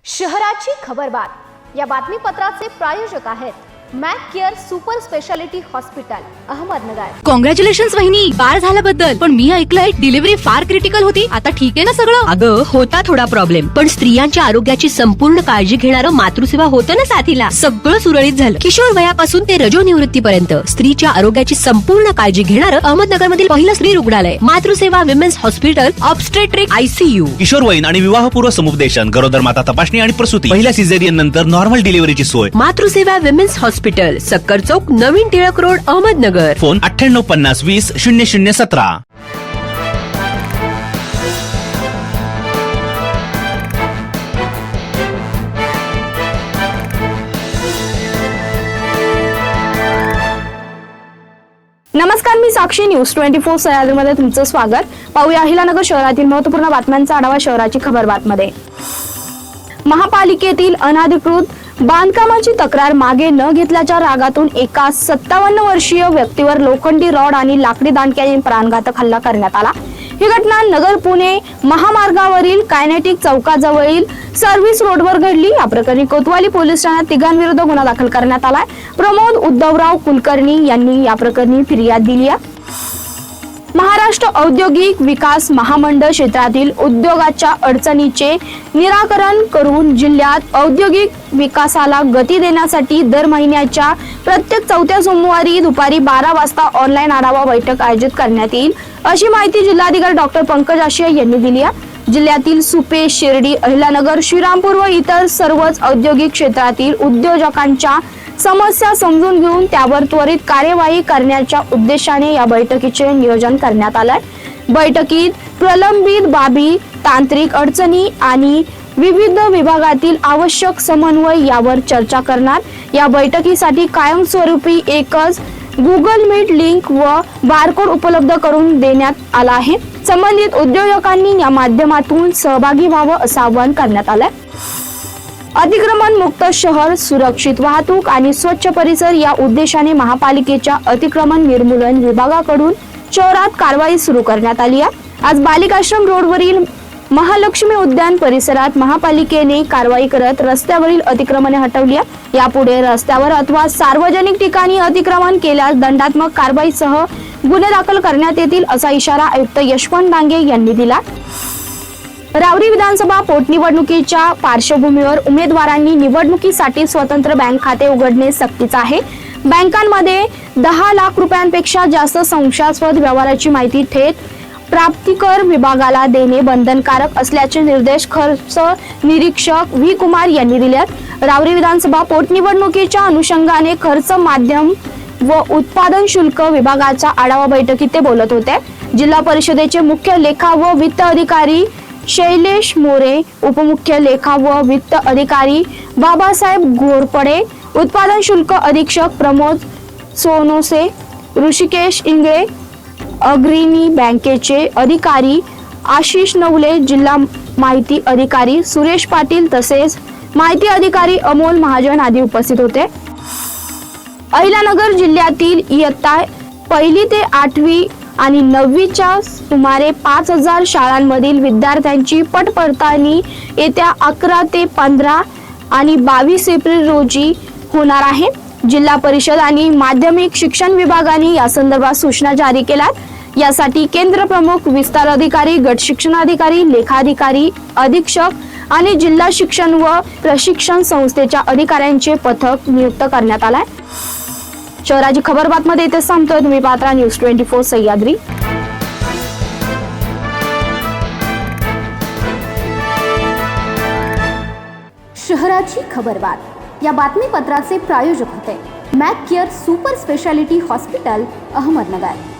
शहराची खबरबात या बातमीपत्राचे प्रायोजक आहेत Mac care super speciality hospital Ahmednagar. Congratulations वहिनी, बाळ झाल्याबद्दल। पण मी ऐकलंय डिलिव्हरी फार क्रिटिकल होती। आता ठीक आहे ना सगळं? अगं होता थोडा प्रॉब्लेम, पण स्त्रियांच्या आरोग्याची संपूर्ण काळजी घेणारं मातृसेवा होतं ना साथीला। सगळं सुरळीत झालं। किशोर वयापासून ते रजोनिवृत्तीपर्यंत स्त्रीच्या आरोग्याची संपूर्ण काळजी घेणारं अहमदनगर मधील पहिलं स्त्री रुग्णालय Matruseva women's hospital obstetric ICU। किशोरवयीन आणि विवाहपूर्व समुपदेशन, गरोदर माता तपासणी आणि प्रसूती, पहिल्या सिझेरियन नंतर नॉर्मल डिलिव्हरीची सोय। मातृसेवा विमेन्स हॉस्पिटल, सक्कर चौक, नवीन टिळक रोड, अहमदनगर। फोन 9850 20 0017। नमस्कार, मी साक्षी, न्यूज 24 सह्याद्रीमध्ये तुमचं स्वागत। पाहूया अहिलानगर शहरातील महत्त्वपूर्ण बातम्यांचा आढावा शहराची खबरबातमध्ये। महापालिकेतील अनधिकृत बांधकामाची तक्रार मागे न घेतल्याच्या रागातून एका 57 वर्षीय व्यक्तीवर लोखंडी रॉड आणि लाकडी दांडक्याने प्राणघातक हल्ला करण्यात आला। ही घटना नगर पुणे महामार्गावरील कायनेटिक चौकाजवळील सर्व्हिस रोडवर घडली। या प्रकरणी कोतवाली पोलीस ठाण्यात तिघांविरुद्ध गुन्हा दाखल करण्यात आलाय। प्रमोद उद्धवराव कुलकर्णी यांनी या प्रकरणी फिर्याद दिली आहे। महाराष्ट्र औद्योगिक विकास महामंडळ क्षेत्रातील उद्योगाच्या अडचणीचे निराकरण करून जिल्ह्यात औद्योगिक विकासाला गती देण्यासाठी दर महिन्याच्या प्रत्येक चौथ्या सोमवारी दुपारी 12 वाजता ऑनलाईन आढावा बैठक आयोजित करण्यात येईल, अशी माहिती जिल्हाधिकारी डॉक्टर पंकज आशिया यांनी दिली आहे। जिल्ह्यातील सुपे, शिर्डी, अहिलानगर, श्रीरामपूर व इतर सर्वच औद्योगिक क्षेत्रातील उद्योजकांच्या समस्या समजून घेऊन त्यावर त्वरित कार्यवाही करण्याच्या उद्देशाने या बैठकीचे नियोजन करण्यात आलंय। बैठकीत प्रलंबित बाबी, तांत्रिक अडचणी आणि विविध विभागातील आवश्यक समन्वय यावर चर्चा करणार। या बैठकीसाठी कायमस्वरूपी एकच गुगल मीट लिंक व बारकोड उपलब्ध करून देण्यात आला आहे। संबंधित उद्योजकांनी या माध्यमातून सहभागी व्हावं असं आवाहन करण्यात आलंय। अतिक्रमण मुक्त शहर, सुरक्षित वाहतूक आणि स्वच्छ परिसर या उद्देशाने महापालिकेच्या अतिक्रमण निर्मूलन विभागाकडून शहरात कारवाई सुरू करण्यात आली आहे। आज बालिकाश्रम रोडवरील महालक्ष्मी उद्यान परिसरात महापालिकेने कारवाई करत रस्त्यावरील अतिक्रमणे हटवली आहे। यापुढे रस्त्यावर अथवा सार्वजनिक ठिकाणी अतिक्रमण केल्यास दंडात्मक कारवाईसह गुन्हे दाखल करण्यात येतील, असा इशारा आयुक्त यशवंत डांगे यांनी दिला। रावरी विधानसभा पोटनिवडणुकीच्या पार्श्वभूमीवर उमेदवारांनी निवडणुकीसाठी स्वतंत्र बँक खाते उघडणे सक्तीचे आहे। बँकांमध्ये 10 लाख रुपयांपेक्षा जास्त संशयास्पद व्यवहाराची माहिती थेट प्राप्तिकर विभागाला देणे बंधनकारक असल्याचे निर्देश खर्च निरीक्षक व्ही कुमार यांनी दिले आहेत। रावरी विधानसभा पोटनिवडणुकीच्या अनुषंगाने खर्च, माध्यम व उत्पादन शुल्क विभागाच्या आढावा बैठकीत ते बोलत होते। जिल्हा परिषदेचे मुख्य लेखा व वित्त अधिकारी शैलेश मोरे, उपमुख्य लेखा व वित्त अधिकारी बाबासाहेब घोरपडे, उत्पादन शुल्क अधीक्षक प्रमोद सोनोसे, ऋषिकेश इंगळे, अग्रणी बँकेचे अधिकारी आशिष नवले, जिल्हा माहिती अधिकारी सुरेश पाटील तसेच माहिती अधिकारी अमोल महाजन आदी उपस्थित होते। अहिलानगर जिल्ह्यातील इयत्ता 1ली ते 8वी आणि 9वीच्या सुमारे 5000 शाळांमधील विद्यार्थ्यांची पट पडताळणी येत्या 11 ते 15 आणि 22 एप्रिल रोजी होणार आहे। जिल्हा परिषद आणि माध्यमिक शिक्षण विभागाने या संदर्भात सूचना जारी केल्यात। यासाठी केंद्र प्रमुख, विस्तार अधिकारी, गट शिक्षणाधिकारी, लेखाधिकारी, अधीक्षक आणि जिल्हा शिक्षण व प्रशिक्षण संस्थेच्या अधिकाऱ्यांचे पथक नियुक्त करण्यात आलाय। शहराची खबरबातमध्ये इथे संपतोय। तुम्ही पाहता न्यूज 24 सह्याद्री। शहराची खबरबात या बातमीपत्राचे प्रायोजक होते Mac care super speciality hospital Ahmednagar.